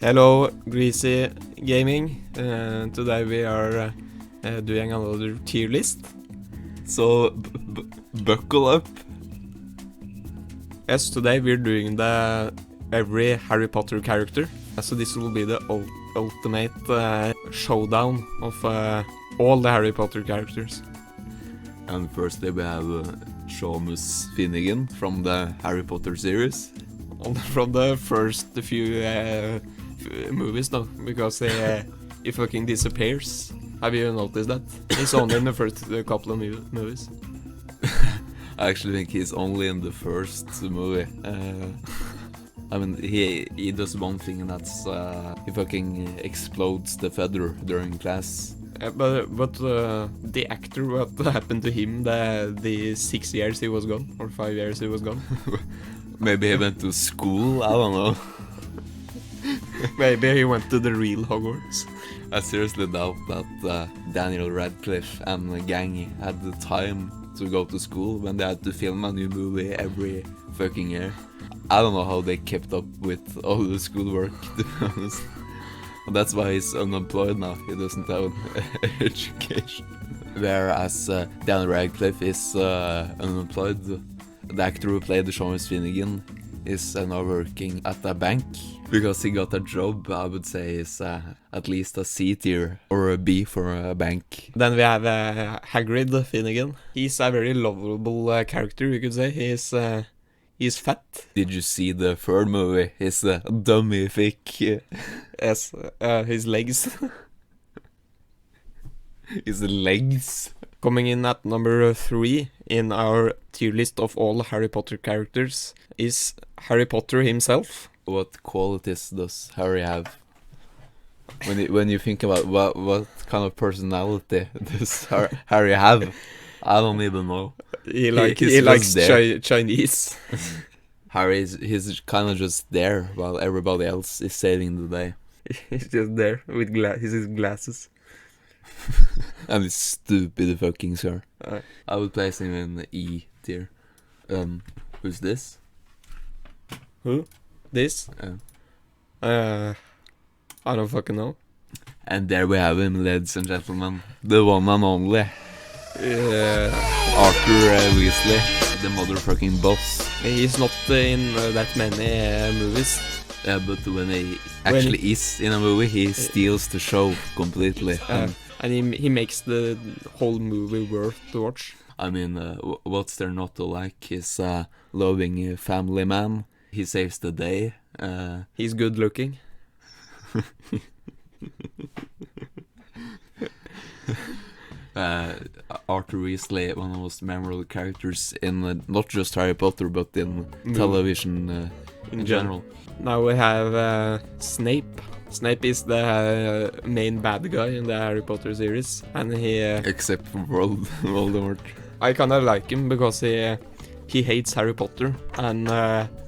Hello, Greasy Gaming. Today we are doing another tier list. So buckle up. Yes, today we're doing the every Harry Potter character. So this will be the ultimate showdown of all the Harry Potter characters. And firstly we have Seamus Finnegan from the Harry Potter series. From the first few movies though, because he fucking disappears. Have you noticed that? He's only in the first couple of movies. I actually think he's only in the first movie. I mean, he does one thing, and that's he fucking explodes the feather during class. But the actor, what happened to him the 6 years he was gone, or 5 years he was gone? Maybe he went to school, I don't know. Maybe he went to the real Hogwarts. I seriously doubt that Daniel Radcliffe and the gang had the time to go to school when they had to film a new movie every fucking year. I don't know how they kept up with all the schoolwork, to be honest. And that's why he's unemployed now. He doesn't have an education. Whereas Daniel Radcliffe is unemployed. The actor who played Seamus Finnegan is now working at a bank. Because he got a job, I would say is at least a C tier or a B for a bank. Then we have Hagrid Finnegan. He's a very lovable character, you could say. He's fat. Did you see the third movie? He's dummy thick. Yes, his legs. His legs. Coming in at number 3 in our tier list of all Harry Potter characters is Harry Potter himself. What qualities does Harry have? When you think about what kind of personality does Harry have? I don't even know. He likes Chinese. He's kind of just there while everybody else is saving the day. He's just there with his glasses. And it's stupid fucking sir. I would place him in the E tier. Who's this? Who? This? I don't fucking know. And there we have him, ladies and gentlemen. The one and only. Arthur Weasley, the motherfucking boss. He's not in that many movies. Yeah, but when he actually is in a movie, he steals the show completely. And he makes the whole movie worth to watch. I mean, what's there not to like? He's a loving family man. He saves the day. He's good looking. Arthur Weasley, one of the most memorable characters in not just Harry Potter, but in television in general. Now we have Snape. Snape is the main bad guy in the Harry Potter series, and he except for Voldemort. I kinda like him because he hates Harry Potter, and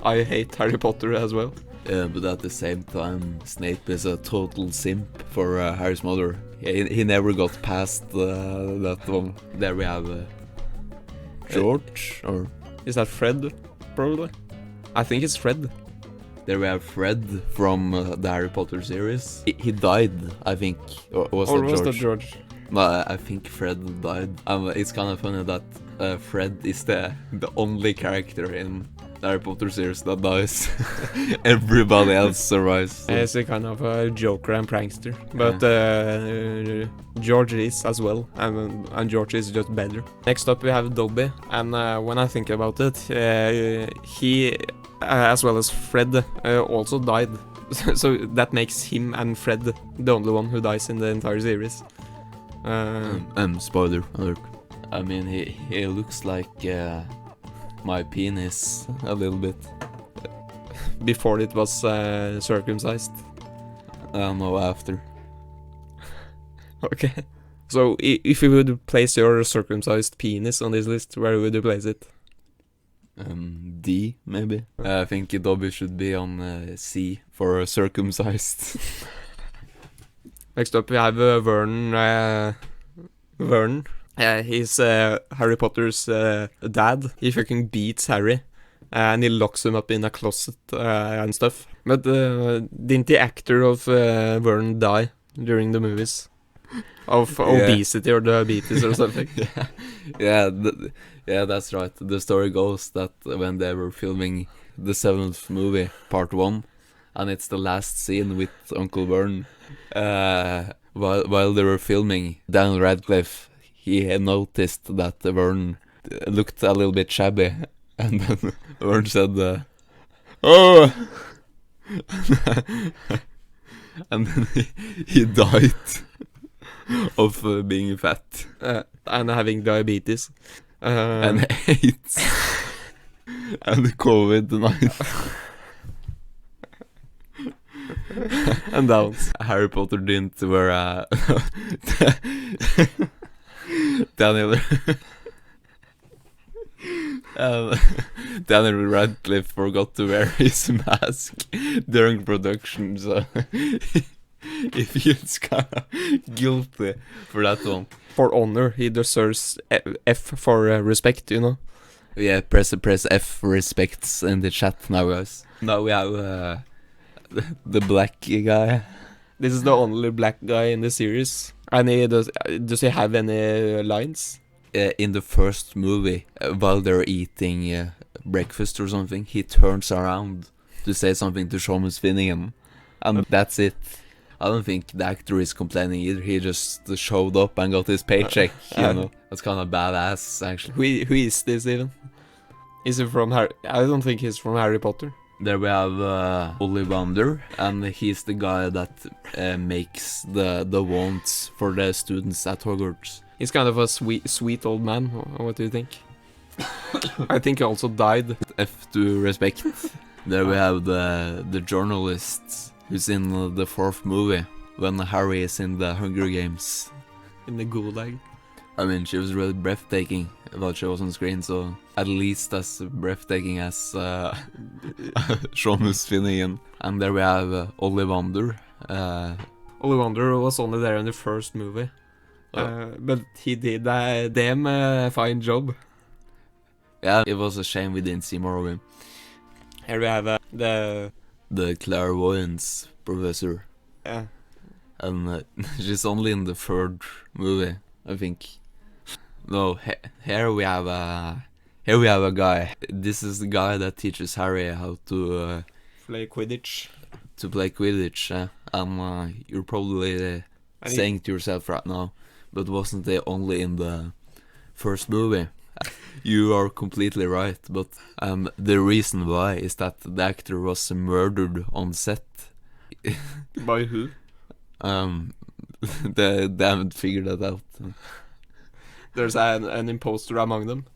I hate Harry Potter as well. But at the same time, Snape is a total simp for Harry's mother. He never got past that one. There we have George, or is that Fred? Probably. I think it's Fred. There we have Fred from the Harry Potter series. He died, I think. Or was that George? No, I think Fred died. It's kind of funny that Fred is the only character in the Harry Potter series that dies. Everybody else survives. He's a kind of a joker and prankster. But George is as well, and George is just better. Next up we have Dobby, and when I think about it, he, as well as Fred, also died. So that makes him and Fred the only one who dies in the entire series. Spoiler alert. I mean, he looks like my penis a little bit. Before it was circumcised. I don't know, after. Okay. So if you would place your circumcised penis on this list, where would you place it? D, maybe. I think Dobby should be on C for circumcised. Next up we have Vernon. He's Harry Potter's dad. He fucking beats Harry and he locks him up in a closet and stuff. But didn't the actor of Vernon die during the movies? Of obesity or diabetes or something? Yeah, that's right. The story goes that when they were filming the 7th movie, part 1, and it's the last scene with Uncle Vern, while they were filming, Daniel Radcliffe, he had noticed that Vern looked a little bit shabby, and then Vern said, "Oh!" And then he died of being fat. And having diabetes. And AIDS. And COVID-19. And downs. Harry Potter didn't wear Daniel Daniel Radcliffe forgot to wear his mask during production, so he feels kind of guilty for that one. For honor, he deserves F for respect, you know. Yeah, press F for respects in the chat now, guys. Now we have the Blacky Guy. This is the only black guy in the series. And does he have any lines? In the first movie, while they're eating breakfast or something, he turns around to say something to Seamus Finnegan, and that's it. I don't think the actor is complaining either. He just showed up and got his paycheck, you know. That's kind of badass, actually. Who is this even? Is he from Harry? I don't think he's from Harry Potter. There we have Ollivander, and he's the guy that makes the wands for the students at Hogwarts. He's kind of a sweet old man. What do you think? I think he also died. F to respect. There we have the journalist who's in the 4th movie when Harry is in the Hunger Games. In the gulag. I mean, she was really breathtaking while she was on screen, so at least as breathtaking as Seamus Finnegan. And there we have Ollivander. Ollivander was only there in the 1st movie. But he did a damn fine job. Yeah, it was a shame we didn't see more of him. Here we have the Clairvoyance Professor. Yeah. And she's only in the 3rd movie, I think. No, here we have a guy. This is the guy that teaches Harry how to play Quidditch. And you're probably saying to yourself right now, but wasn't they only in the 1st movie? You are completely right, but the reason why is that the actor was murdered on set. By who? They haven't figured that out. There's an imposter among them.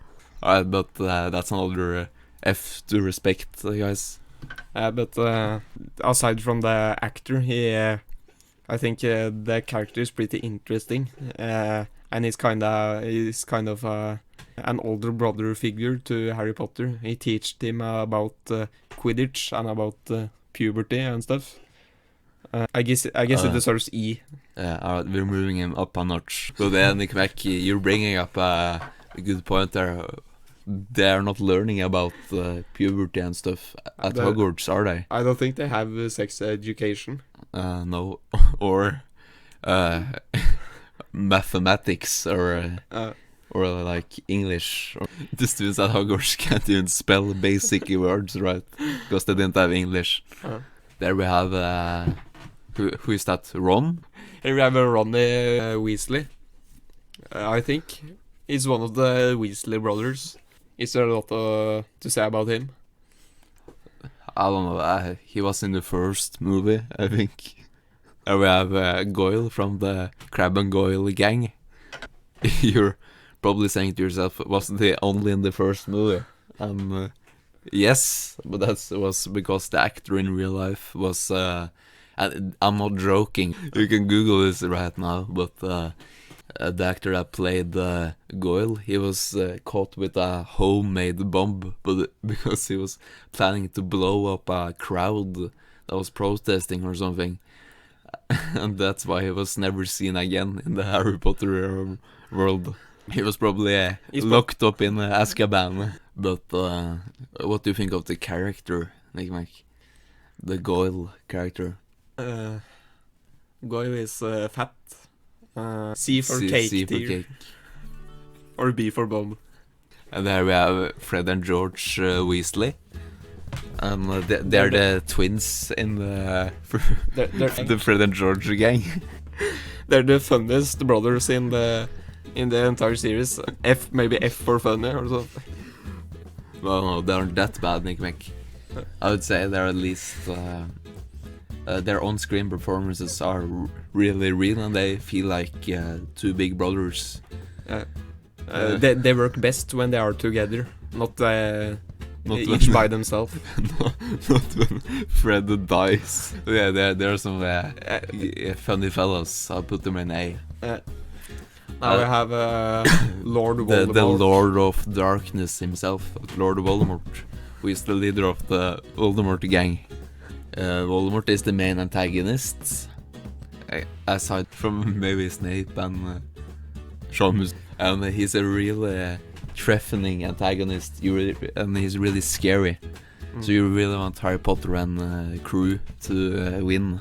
But that's another F to respect, guys. But aside from the actor, I think the character is pretty interesting, and he's kind of an older brother figure to Harry Potter. He taught him about Quidditch and about puberty and stuff. I guess it deserves E. Alright, we're moving him up a notch. So then, Nick, you're bringing up a good point there. They're not learning about puberty and stuff at Hogwarts, are they? I don't think they have sex education. No, or mathematics, or like English. The students at Hogwarts can't even spell basic words, right? Because they didn't have English. There we have who is that? Ron? Here we have Ronny Weasley. I think he's one of the Weasley brothers. Is there a lot to say about him? I don't know. He was in the 1st movie, I think. We have Goyle from the Crabbe and Goyle gang. You're probably saying to yourself, wasn't he only in the 1st movie? Yes, but that was because the actor in real life was... and I'm not joking. You can Google this right now, but... the actor that played Goyle, he was caught with a homemade bomb, but because he was planning to blow up a crowd that was protesting or something, and that's why he was never seen again in the Harry Potter world. He was probably locked up in Azkaban. But what do you think of the character, like the Goyle character? Goyle is fat. C for cake, C for dear. cake. Or B for bomb. And there we have Fred and George Weasley. And they're the twins in the the Fred and George gang. They're the funniest brothers in the entire series. Maybe F for funny or something. Well, no, they aren't that bad, Nick Mac. I would say they're at least their on-screen performances are really real, and they feel like two big brothers. They work best when they are together, not each when, by themselves. not when Fred dies. Yeah, there are some funny fellows. I'll put them in A. Now we have Lord Voldemort. The Lord of Darkness himself, Lord Voldemort, who is the leader of the Voldemort gang. Voldemort is the main antagonist, aside from maybe Snape and Seamus. And he's a real threatening antagonist, and he's really scary. So you really want Harry Potter and crew to win.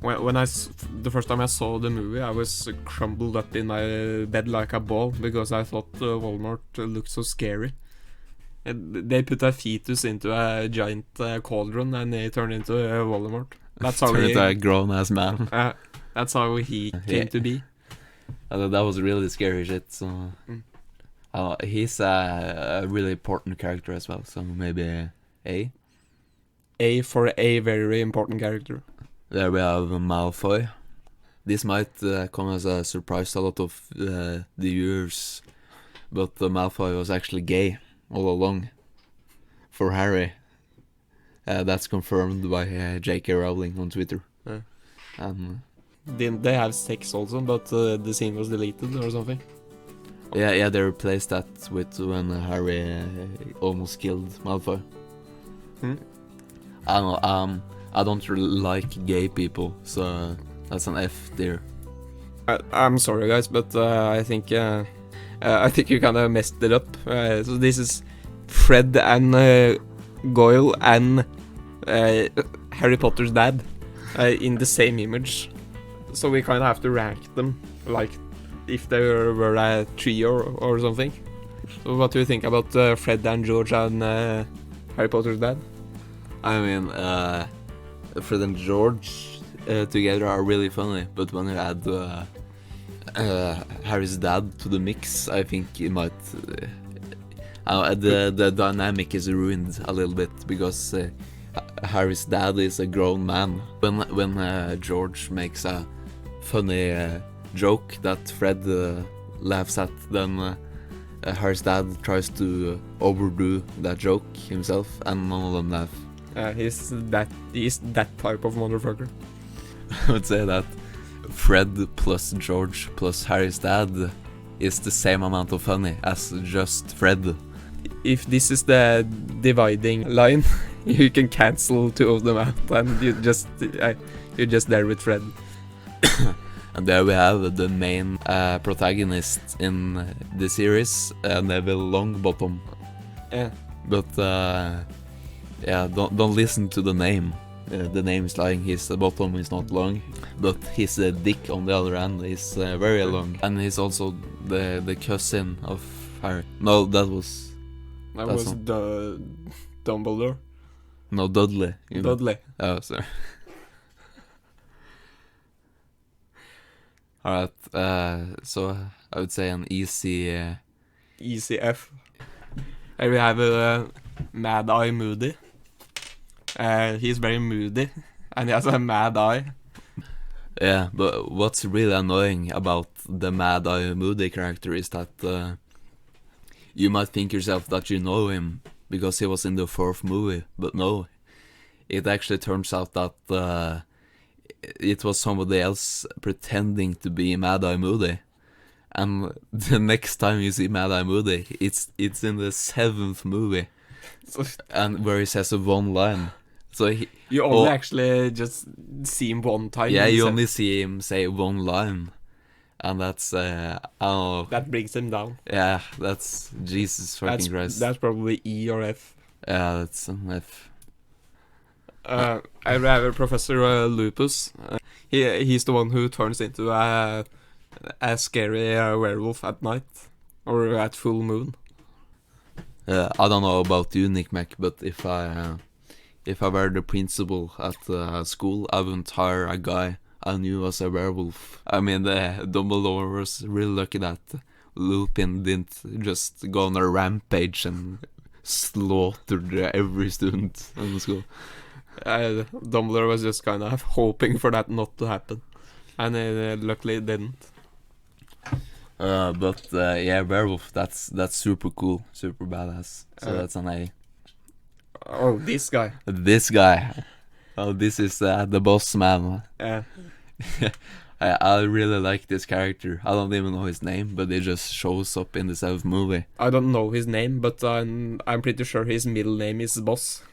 When the first time I saw the movie, I was crumbled up in my bed like a ball because I thought Voldemort looked so scary. They put a fetus into a giant cauldron and he turned into Voldemort. That's how he a grown-ass man. That's how he came to be. That was really scary shit. So he's a really important character as well. So maybe A. A for a very important character. There we have Malfoy. This might come as a surprise to a lot of the viewers, but Malfoy was actually gay all along for Harry. That's confirmed by J.K. Rowling on Twitter. Didn't they have sex also, but the scene was deleted or something? Yeah, they replaced that with when Harry almost killed Malfoy. I don't know, I don't really like gay people, so that's an F there. I'm sorry guys, but I think you kind of messed it up. So this is Fred and Goyle and Harry Potter's dad in the same image. So we kind of have to rank them, like if they were a trio or something. So what do you think about Fred and George and Harry Potter's dad? I mean, Fred and George together are really funny, but when you add Harry's dad to the mix, I think it might the dynamic is ruined a little bit because Harry's dad is a grown man. When George makes a funny joke that Fred laughs at, then Harry's dad tries to overdo that joke himself, and none of them laugh. He's that type of motherfucker. I would say that Fred plus George plus Harry's dad is the same amount of funny as just Fred. If this is the dividing line, you can cancel two of them out, and you're just there with Fred. And there we have the main protagonist in the series, Neville Longbottom. Yeah. But yeah, don't listen to the name. The name is lying. His bottom is not long, but his dick on the other end is very long. And he's also the cousin of Harry. No, that was the Dumbledore. No, Dudley. Dudley. Oh, sorry. Alright, so I would say an easy F. Here we have Mad Eye Moody. He's very moody, and he has a mad eye. Yeah, but what's really annoying about the Mad Eye Moody character is that you might think yourself that you know him because he was in the 4th movie, but no, it actually turns out that it was somebody else pretending to be Mad Eye Moody. And the next time you see Mad Eye Moody, it's in the 7th movie, and where he says one line. So you only actually just see him one time. Yeah, you only see him say one line, And that's, I don't know. That brings him down. Yeah, that's Jesus fucking Christ. That's probably E or F. Yeah, that's an F. I have a Professor Lupus. He's the one who turns into a scary werewolf at night. Or at full moon. I don't know about you, Nick Mac, but if I were the principal at school, I wouldn't hire a guy I knew was a werewolf. I mean, Dumbledore was really lucky that Lupin didn't just go on a rampage and slaughtered every student in the school. Dumbledore was just kind of hoping for that not to happen. And luckily it didn't. But yeah, werewolf, that's super cool, super badass. So that's an A. Oh, this guy. This guy. Oh, this is the boss man. I really like this character. I don't even know his name, but he just shows up in the 7th movie. I don't know his name, but I'm pretty sure his middle name is Boss.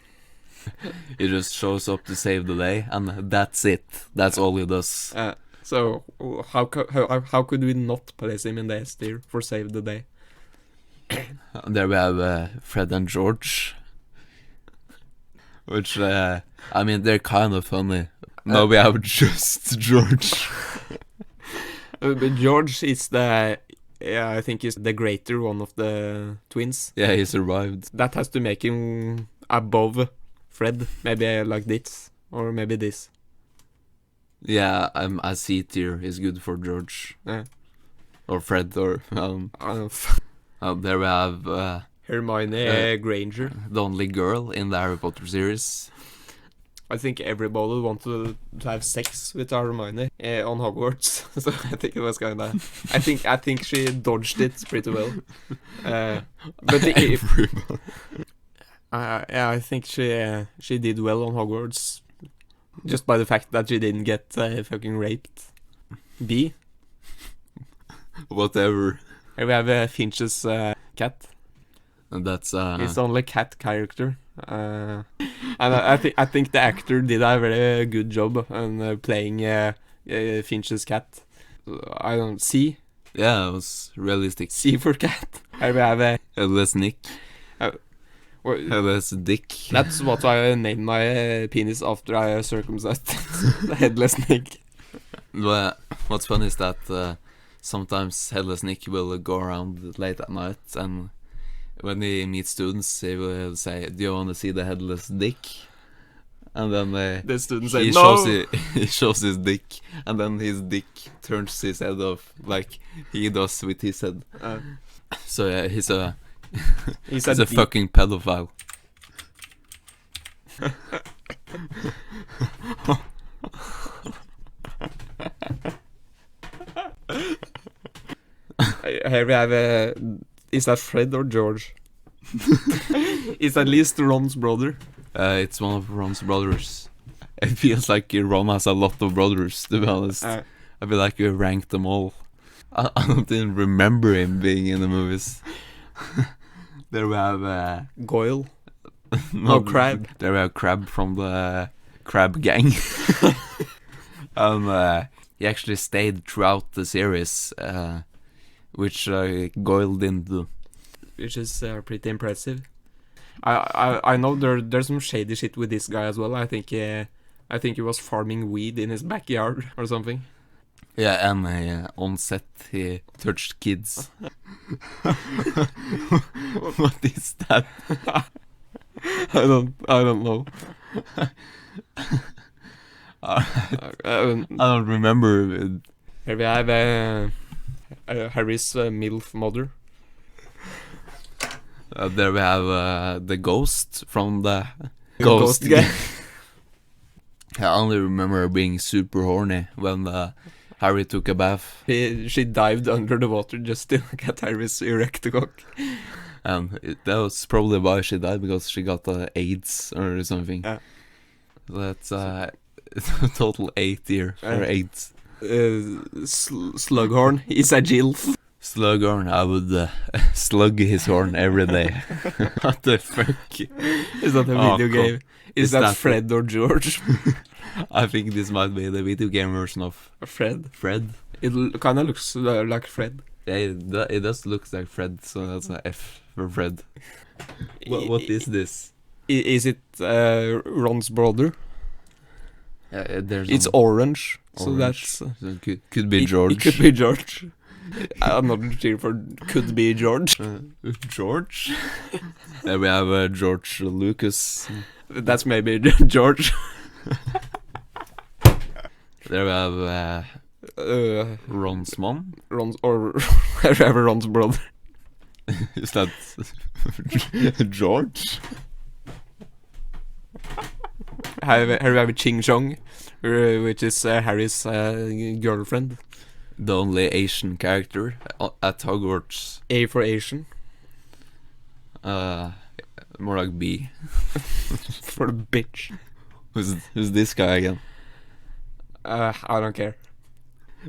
He just shows up to save the day, and that's it. That's all he does. So how could we not place him in the S tier for save the day? There we have Fred and George, which I mean, they're kind of funny. No, we have just George. But George is I think he's the greater one of the twins. Yeah, he survived. That has to make him above Fred. Maybe like this, or maybe this. Yeah, a C tier is good for George. Or Fred, or there we have Hermione Granger, the only girl in the Harry Potter series. I think everybody wanted to have sex with Hermione on Hogwarts, so I think it was kind of. I think she dodged it pretty well. But I think she did well on Hogwarts, just by the fact that she didn't get fucking raped. B. Whatever. Here we have Finch's cat. And that's It's the only cat character. And I think the actor did a very good job on playing Finch's cat. I don't see. Yeah, it was realistic. C for cat. Here we have Headless Nick. Headless Dick. That's what I named my penis after I circumcised. The Headless Nick. Well, what's funny is that sometimes Headless Nick will go around late at night, and when he meets students, he will say, "Do you want to see the headless dick?" And then the students say, "No." He shows his dick, and then his dick turns his head off like he does with his head. So yeah, he's a fucking pedophile. Here we have is that Fred or George? It's at least Ron's brother. It's one of Ron's brothers. It feels like Ron has a lot of brothers, to be honest. I feel like we ranked them all. I don't even remember him being in the movies. There we have Goyle. No, Crab. There we have Crab from the Crab Gang. He actually stayed throughout the series, which Goyle didn't do. Which is pretty impressive. I know there's some shady shit with this guy as well. I think he was farming weed in his backyard or something. Yeah, and on set he touched kids. What is that? I don't know. I don't remember. Here we have Harry's MILF mother. There we have the ghost from the Ghost Guy. I only remember being super horny when Harry took a bath. She dived under the water just to look at Harry's erect cock. And that was probably why she died, because she got AIDS or something. Yeah. That's total 8 year for AIDS. Slughorn is a gilf. Slughorn, I would slug his horn every day. What the fuck? Is that a video game? Is that Fred? Fred or George? I think this might be the video game version of Fred. Fred. It kind of looks like Fred. Yeah, it does look like Fred, so that's a F for Fred. What is this? Is it Ron's brother? There's It's orange, so orange. that's... So could be George. It could be George. I'm not sure for could be George. George? Then we have George Lucas. That's maybe George. There we have Ron's mom. Ron's or whoever Ron's brother. Is that George? Here we have Ching Chong, which is Harry's girlfriend. The only Asian character at Hogwarts. A for Asian. More like B. For the bitch. Who's this guy again? I don't care.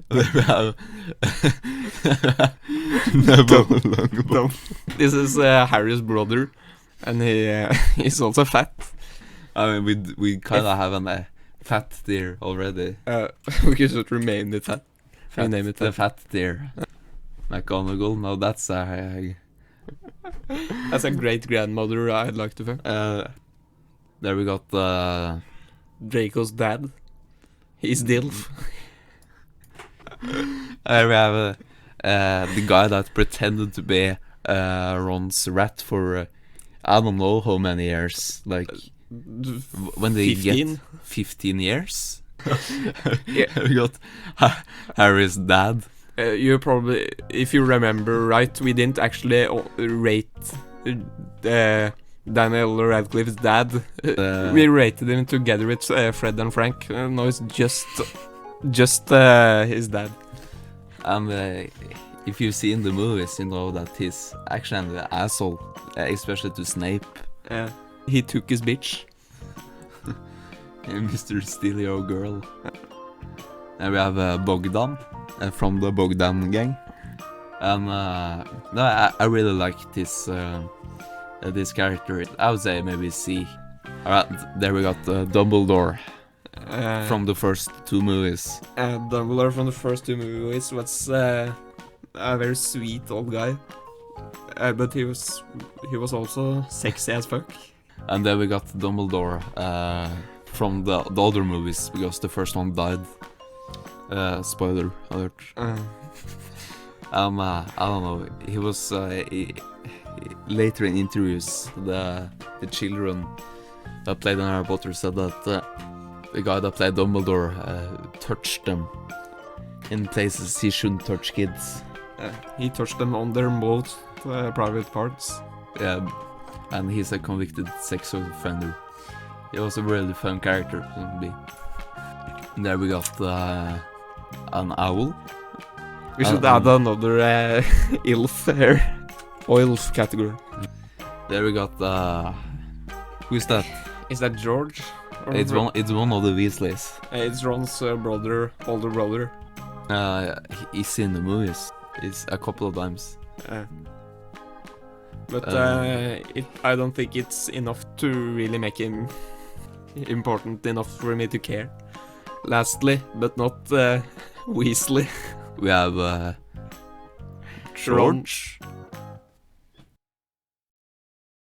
We have Neville Longbottom. This is Harry's brother, and he's also fat. I mean, we kind of have a fat tier already. We could just remain it fat. Rename it The fat. fat tier. McGonagall. No, that's That's a great grandmother I'd like to fuck. there we got Draco's dad. He's Dilf. we have the guy that pretended to be Ron's rat for I don't know how many years. Like when they 15? get 15 years. Yeah. We got Harry's dad. You probably, if you remember right, we didn't actually rate Daniel Radcliffe's dad. We rated him together with Fred and Frank. No, it's just his dad. And if you've seen the movies, you know that he's actually an asshole, especially to Snape. He took his bitch. Mr. Steal Your Girl. And we have Bogdan from the Bogdan gang. And no, I really like this character. I would say maybe C. Alright, there we got Dumbledore from the first two movies. Dumbledore from the first two movies was a very sweet old guy. But he was also sexy as fuck. And then we got Dumbledore from the other movies, because the first one died. Spoiler alert. I don't know. He was later in interviews, the children that played in Harry Potter said that the guy that played Dumbledore touched them in places he shouldn't touch kids. He touched them on their most private parts. Yeah, and he's a convicted sex offender. He was a really fun character to be. And there we got an owl. We should add another ILF here. Oilf category. There we got who's that? Is that George? It's one of the Weasleys. It's Ron's older brother. He's in the movies. It's a couple of times. But I don't think it's enough to really make him important enough for me to care. Lastly, but not Weasley. We have George.